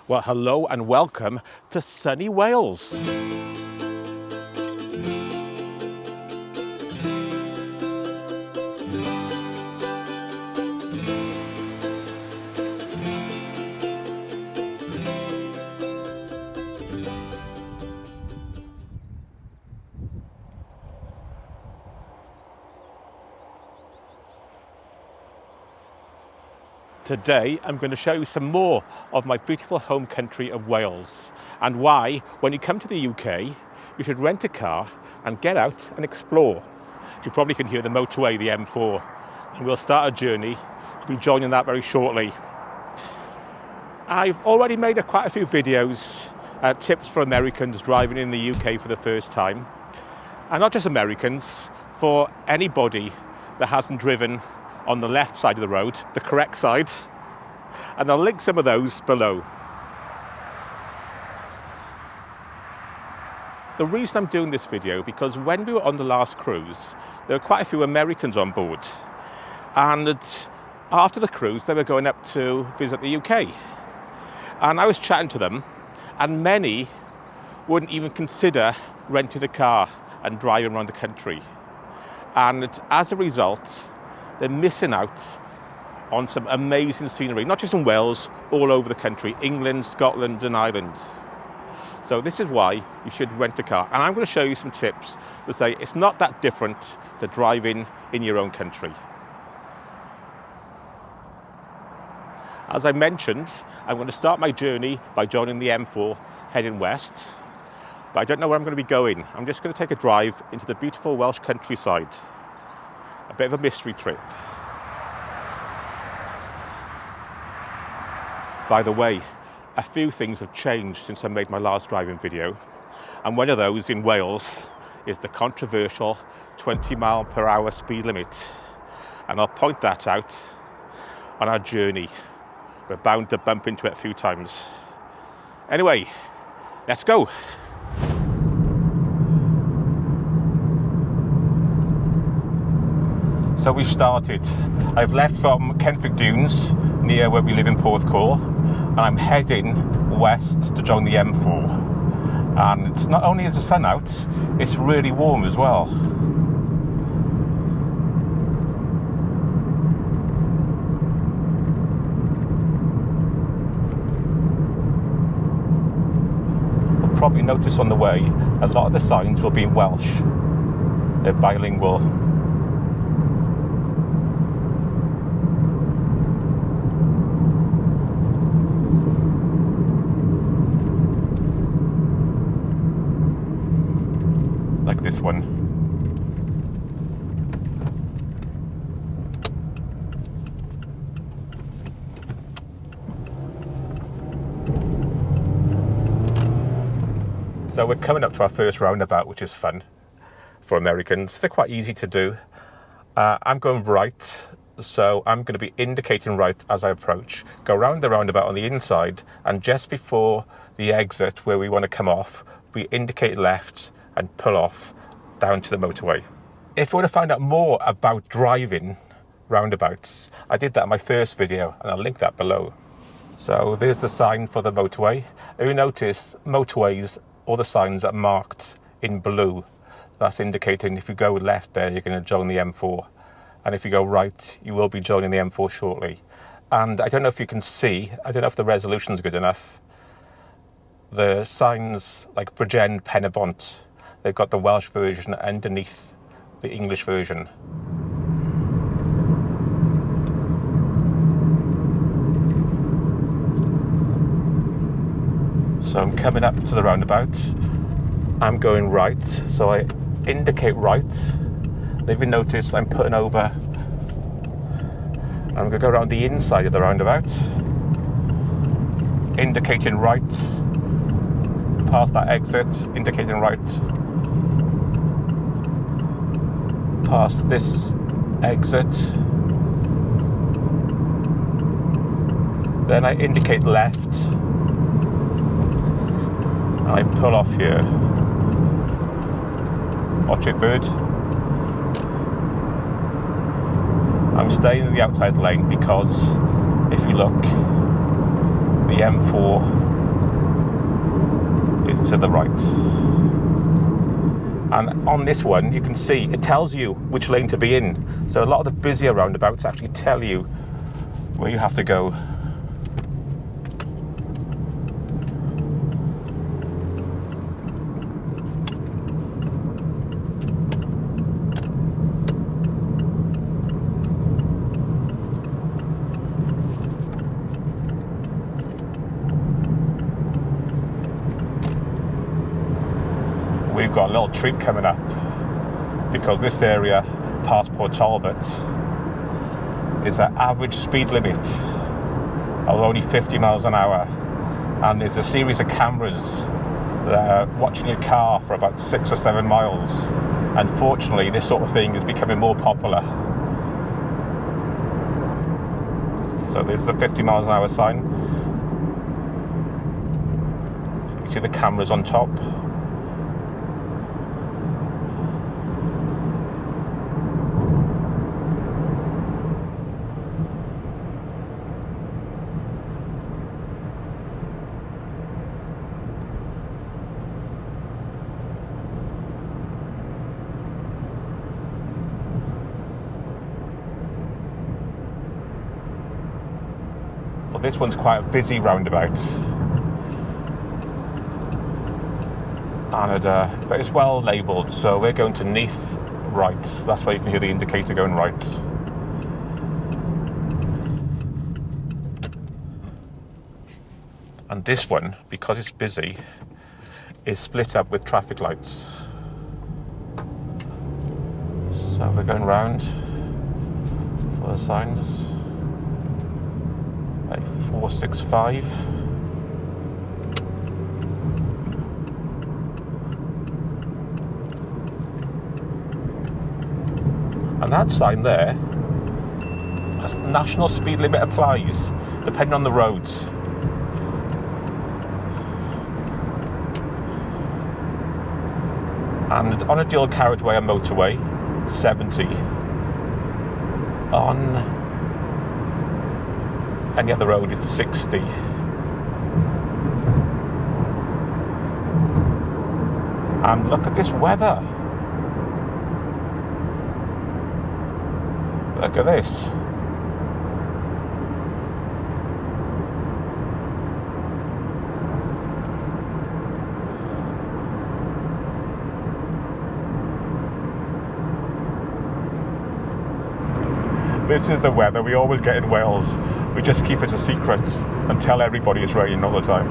Well, hello and welcome to sunny Wales. Today, I'm going to show you some more of my beautiful home country of Wales and why, when you come to the UK, you should rent a car and get out and explore. You probably can hear the motorway, the M4, and we'll start our journey. We'll be joining that very shortly. I've already made quite a few videos, tips for Americans driving in the UK for the first time. And not just Americans, for anybody that hasn't driven on the left side of the road, the correct side, and I'll link some of those below. The reason I'm doing this video, because when we were on the last cruise, there were quite a few Americans on board, and after the cruise they were going up to visit the UK, and I was chatting to them, and many wouldn't even consider renting a car and driving around the country, and as a result they're missing out on some amazing scenery, not just in Wales, all over the country, England, Scotland and Ireland. So this is why you should rent a car. And I'm going to show you some tips that say it's not that different to driving in your own country. As I mentioned, I'm going to start my journey by joining the M4 heading west. But I don't know where I'm going to be going. I'm just going to take a drive into the beautiful Welsh countryside. A bit of a mystery trip. By the way, a few things have changed since I made my last driving video, and one of those in Wales is the controversial 20-mile-per-hour speed limit, and I'll point that out on our journey. We're bound to bump into it a few times. Anyway, let's go. So we've started. I've left from Kenfig Dunes, near where we live in Porthcawl, and I'm heading west to join the M4. And not only is the sun out, it's really warm as well. You'll probably notice on the way, a lot of the signs will be in Welsh. They're bilingual. Like this one. So we're coming up to our first roundabout, which is fun for Americans. They're quite easy to do. I'm going right, so I'm going to be indicating right as I approach. Go round the roundabout on the inside, and just before the exit where we want to come off, we indicate left and pull off down to the motorway. If you want to find out more about driving roundabouts, I did that in my first video and I'll link that below. So there's the sign for the motorway. If you notice, motorways, all the signs are marked in blue. That's indicating if you go left there, you're going to join the M4. And if you go right, you will be joining the M4 shortly. And I don't know if you can see, I don't know if the resolution's good enough. The signs like Bridgend Penabont, they've got the Welsh version underneath the English version. So I'm coming up to the roundabout. I'm going right, so I indicate right. And if you notice, I'm putting over. I'm going to go around the inside of the roundabout, indicating right. Past that exit, indicating right. Past this exit. Then I indicate left. And I pull off here. Watch it, bird. I'm staying in the outside lane because if you look, the M4 is to the right. And on this one, you can see it tells you which lane to be in. So a lot of the busier roundabouts actually tell you where you have to go. We've got a little treat coming up because this area past Port Talbot is an average speed limit of only 50 miles an hour, and there's a series of cameras that are watching your car for about 6 or 7 miles. Unfortunately, this sort of thing is becoming more popular. So there's the 50 miles an hour sign. You see the cameras on top. Well, this one's quite a busy roundabout, and but it's well labelled, so we're going to Neath right. That's why you can hear the indicator going right. And this one, because it's busy, is split up with traffic lights. So we're going round for the signs. 465. And that sign there, a national speed limit applies depending on the roads. And on a dual carriageway and motorway, it's 70. On any other road, it's 60. And look at this weather. Look at this. This is the weather we always get in Wales. We just keep it a secret and tell everybody it's raining all the time.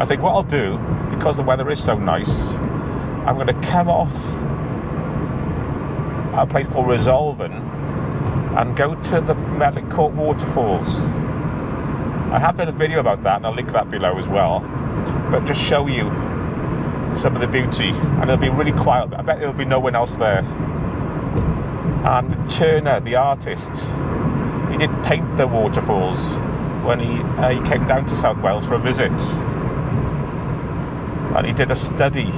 I think what I'll do, because the weather is so nice, I'm going to come off a place called Resolven and go to the Melincwrt Waterfalls. I have done a video about that, and I'll link that below as well, but just show you some of the beauty, and it'll be really quiet. I bet there'll be no one else there. And Turner, the artist, he did paint the waterfalls when he came down to South Wales for a visit, and he did a study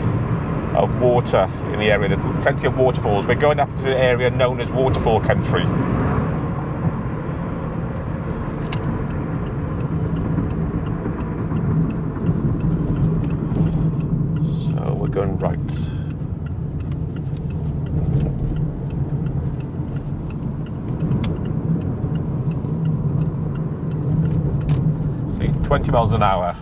of water in the area. There's plenty of waterfalls. We're going up to the area known as Waterfall Country. So we're going right. See, 20 miles an hour.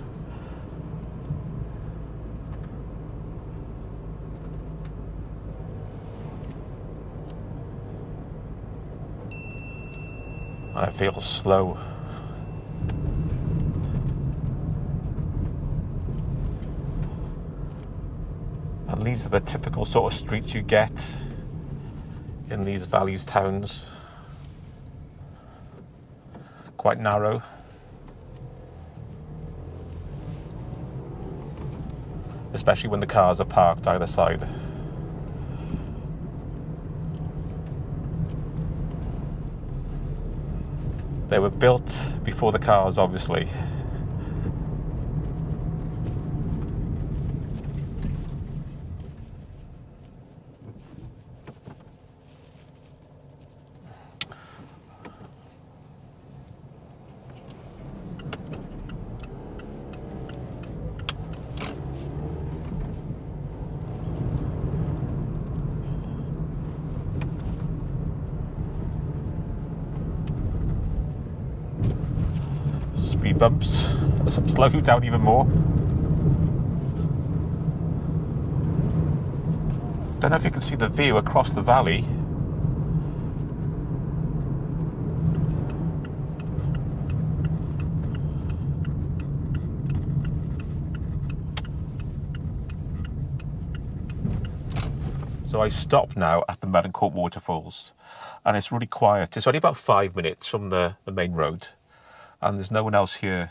I feel slow. And these are the typical sort of streets you get in these valleys towns. Quite narrow. Especially when the cars are parked either side. They were built before the cars, obviously. bumps. Slow you down even more. Don't know if you can see the view across the valley. So I stopped now at the Melincwrt Waterfalls, and it's really quiet. It's only about 5 minutes from the main road, and there's no one else here.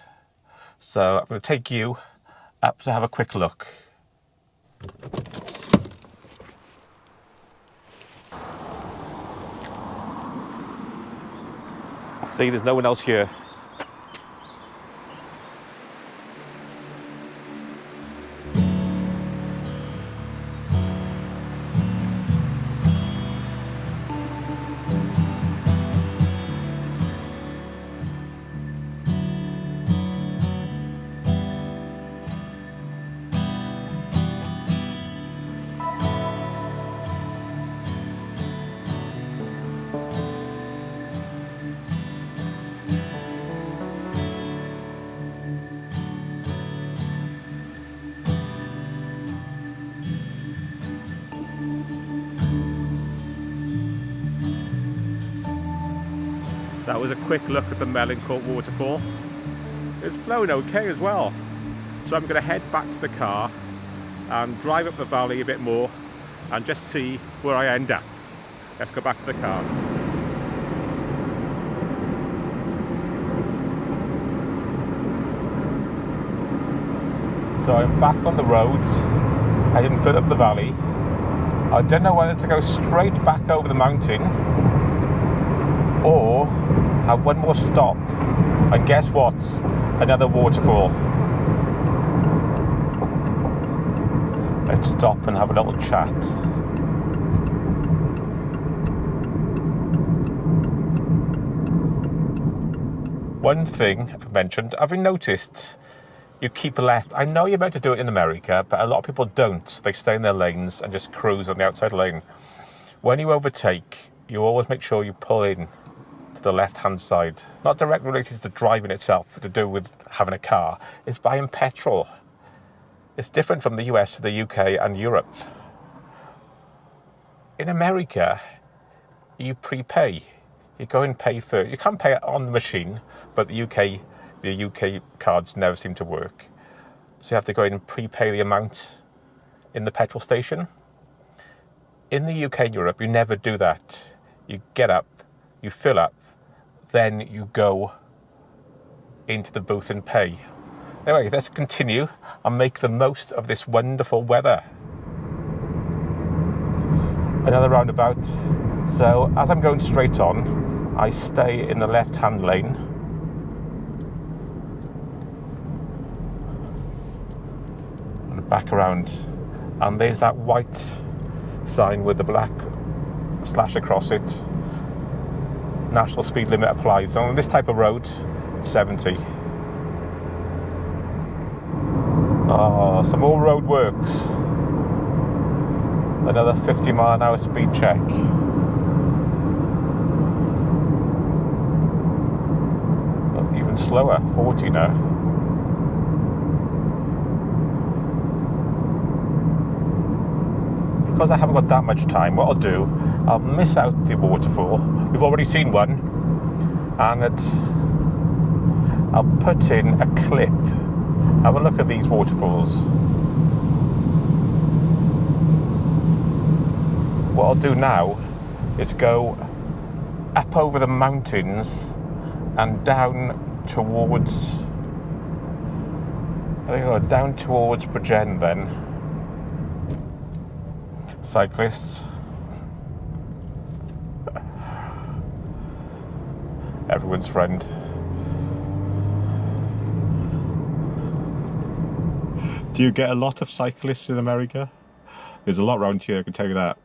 So I'm going to take you up to have a quick look. See, there's no one else here. That was a quick look at the Melincwrt Waterfall. It's flowing okay as well. So I'm going to head back to the car and drive up the valley a bit more and just see where I end up. Let's go back to the car. So I'm back on the road, heading further up the valley. I don't know whether to go straight back over the mountain or have one more stop, and guess what? Another waterfall. Let's stop and have a little chat. One thing I mentioned, have you noticed you keep left? I know you're meant to do it in America, but a lot of people don't. They stay in their lanes and just cruise on the outside lane. When you overtake, you always make sure you pull in to the left-hand side. Not directly related to driving itself, but to do with having a car. It's buying petrol. It's different from the US, the UK and Europe. In America, you prepay. You go and pay for, you can pay it on the machine, but the UK cards never seem to work. So you have to go in and prepay the amount in the petrol station. In the UK and Europe, you never do that. You get up, you fill up, then you go into the booth and pay. Anyway, let's continue and make the most of this wonderful weather. Another roundabout. So as I'm going straight on, I stay in the left-hand lane. And back around. And there's that white sign with the black slash across it. National speed limit applies. So on this type of road, it's 70. Oh, some more road works. Another 50-mile-an-hour speed check. Oh, even slower, 40 now. Because I haven't got that much time, what I'll do, I'll miss out the waterfall. We've already seen one, and I'll put in a clip. Have a look at these waterfalls. What I'll do now is go up over the mountains and down towards, I think I'll go down towards Bridgend then. Cyclists. Everyone's friend. Do you get a lot of cyclists in America? There's a lot around here, I can tell you that.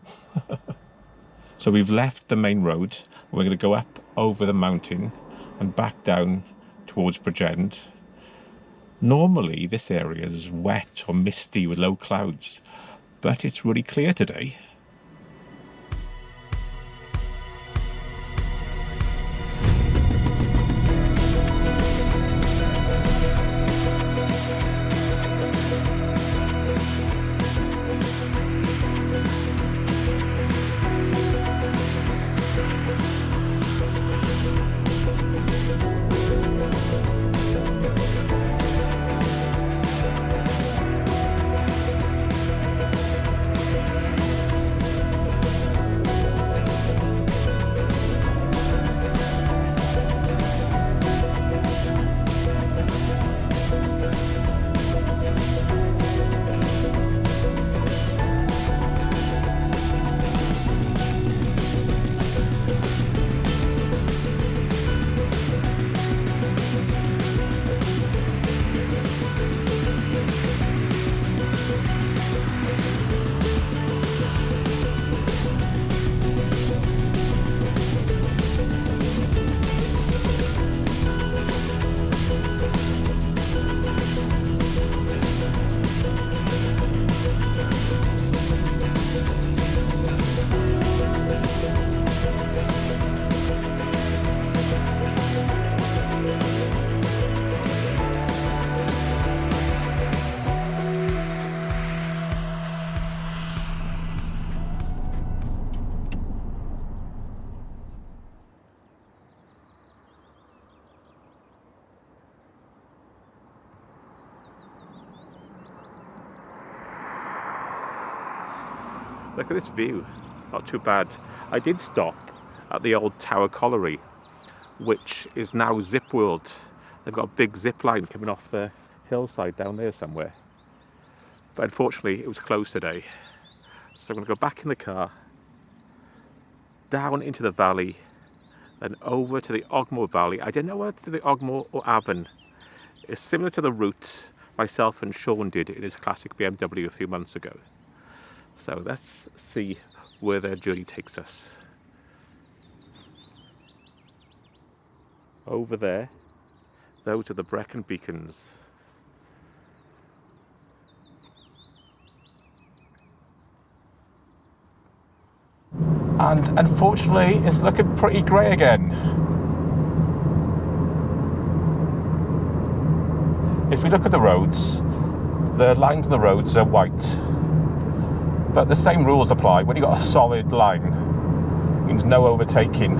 So we've left the main road. We're going to go up over the mountain and back down towards Bridgend. Normally this area is wet or misty with low clouds, but it's really clear today. Look at this view, not too bad. I did stop at the old Tower Colliery, which is now Zip World. They've got a big zip line coming off the hillside down there somewhere. But unfortunately it was closed today. So I'm going to go back in the car, down into the valley, then over to the Ogmore Valley. I don't know whether to the Ogmore or Avon. It's similar to the route myself and Sean did in his classic BMW a few months ago. So let's see where their journey takes us. Over there, those are the Brecon beacons. And unfortunately, it's looking pretty grey again. If we look at the roads, the lines on the roads are white. But the same rules apply. When you've got a solid line, it means no overtaking.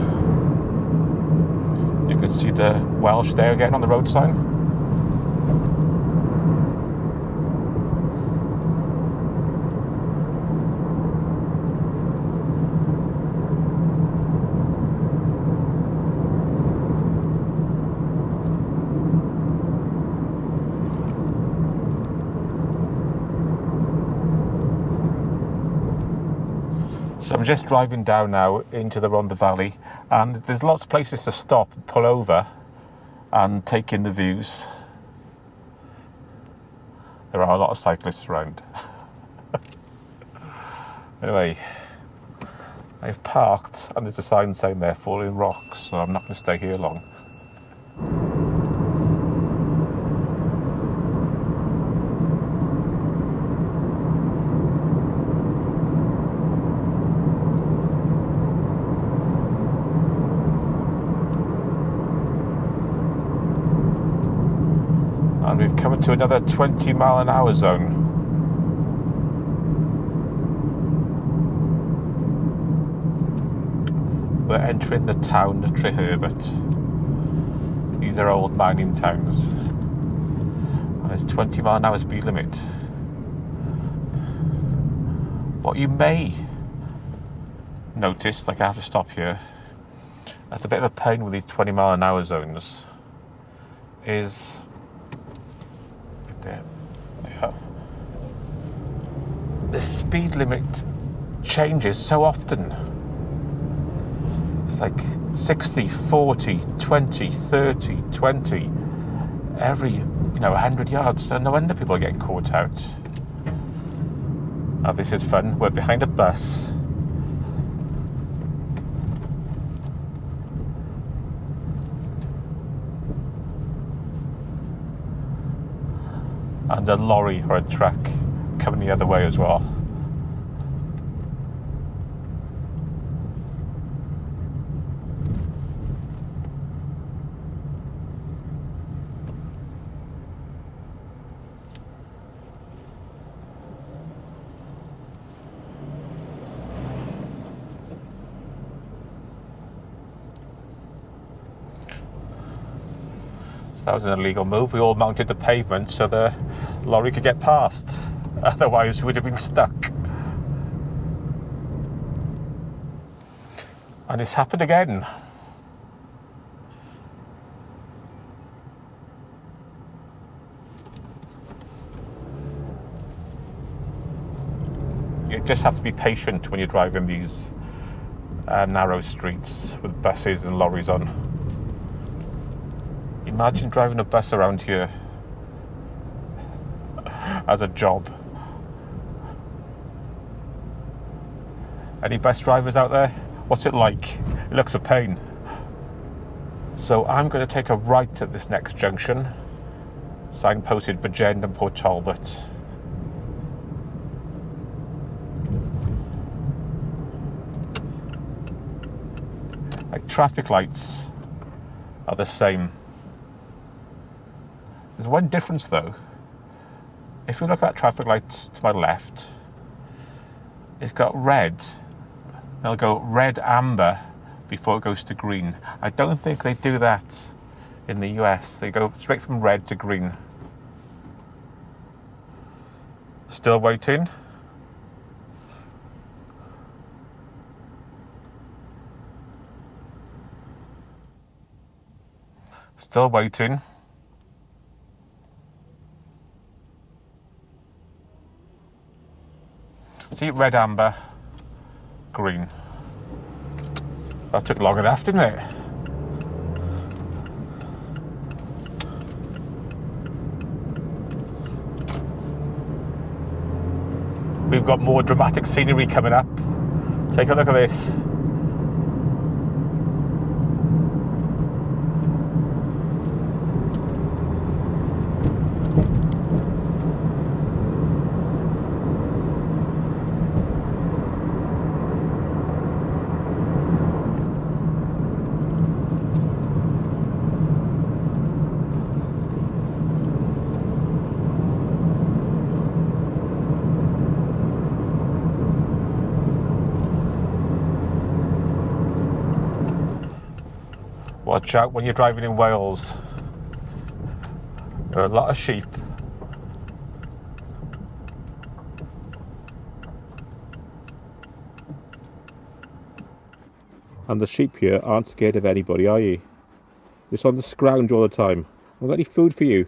You can see the Welsh there again on the road sign. So I'm just driving down now into the Rhondda Valley, and there's lots of places to stop, pull over and take in the views. There are a lot of cyclists around. Anyway, I've parked and there's a sign saying there falling rocks, so I'm not going to stay here long. And we've come into another 20-mile-an-hour zone. We're entering the town of Treherbert. These are old mining towns. And there's 20-mile-an-hour speed limit. What you may notice, like I have to stop here, that's a bit of a pain with these 20-mile-an-hour zones, is the speed limit changes so often. It's like 60, 40, 20, 30, 20 every 100 yards. So no wonder people are getting caught out. Now this is fun. We're behind a bus. And a lorry or a truck coming the other way as well. So that was an illegal move. We all mounted the pavement so the lorry could get past. Otherwise we would have been stuck. And it's happened again. You just have to be patient when you're driving these narrow streets with buses and lorries on. Imagine driving a bus around here as a job. Any bus drivers out there? What's it like? It looks a pain. So I'm going to take a right at this next junction. Signposted Bridgend and Port Talbot. Like traffic lights are the same. There's one difference though. If you look at that traffic light to my left, it's got red. It'll go red amber before it goes to green. I don't think they do that in the US. They go straight from red to green. Still waiting. Still waiting. See, red, amber, green. That took long enough, didn't it? We've got more dramatic scenery coming up. Take a look at this. Watch out when you're driving in Wales. There are a lot of sheep. And the sheep here aren't scared of anybody, are you? Just on the scrounge all the time. I've got any food for you?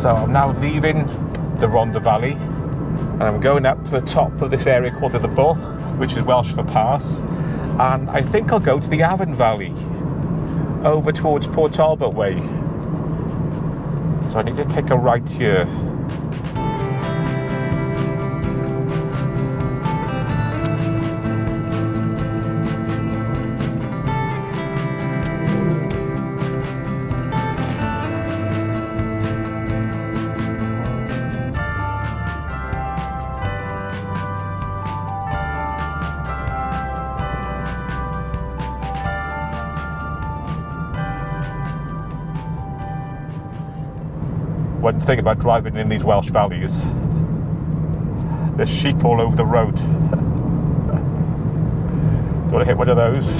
So I'm now leaving the Rhondda Valley and I'm going up to the top of this area called the Bwlch, which is Welsh for pass, and I think I'll go to the Avon Valley over towards Port Talbot way. So I need to take a right here. One thing about driving in these Welsh valleys, there's sheep all over the road. Don't want to hit one of those.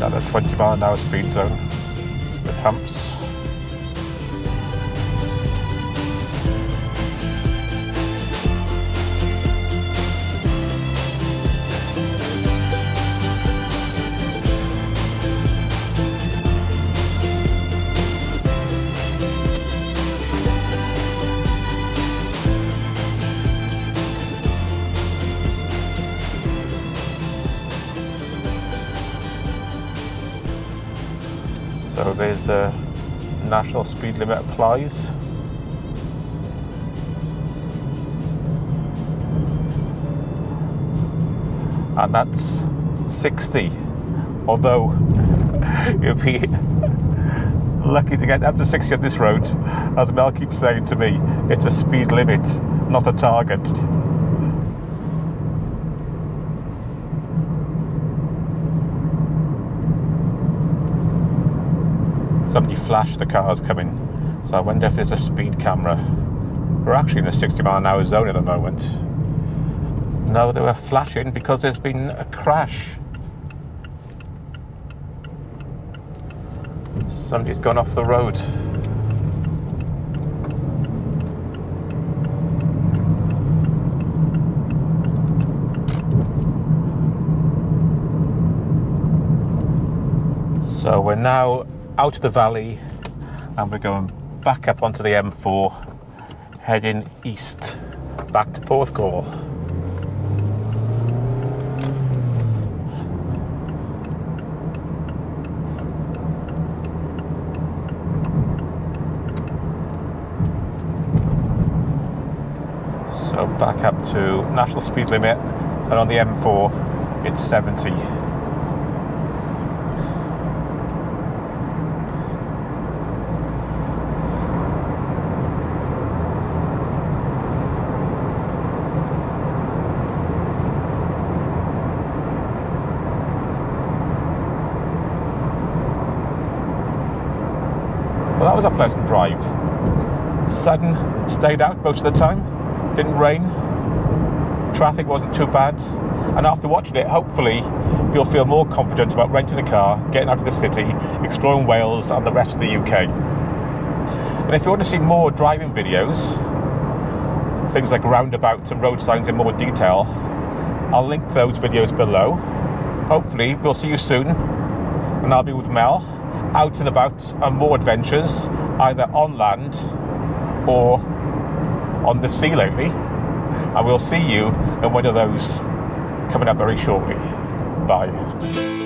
Another 20-mile-an-hour speed zone with humps. So there's the national speed limit applies. And that's 60. Although you'll be lucky to get up to 60 on this road. As Mel keeps saying to me, it's a speed limit, not a target. Somebody flashed the cars coming, so I wonder if there's a speed camera. We're actually in a 60-mile-an-hour zone at the moment. No, they were flashing because there's been a crash. Somebody's gone off the road. So we're now out of the valley and we're going back up onto the M4, heading east, back to Porthcawl. So back up to national speed limit, and on the M4 it's 70. Well, that was a pleasant drive. Sun stayed out most of the time, didn't rain, traffic wasn't too bad, and after watching it, hopefully you'll feel more confident about renting a car, getting out of the city, exploring Wales and the rest of the UK. And if you want to see more driving videos, things like roundabouts and road signs in more detail, I'll link those videos below. Hopefully we'll see you soon, and I'll be with Mel, out and about on more adventures, either on land or on the sea lately, and we'll see you in one of those coming up very shortly. Bye.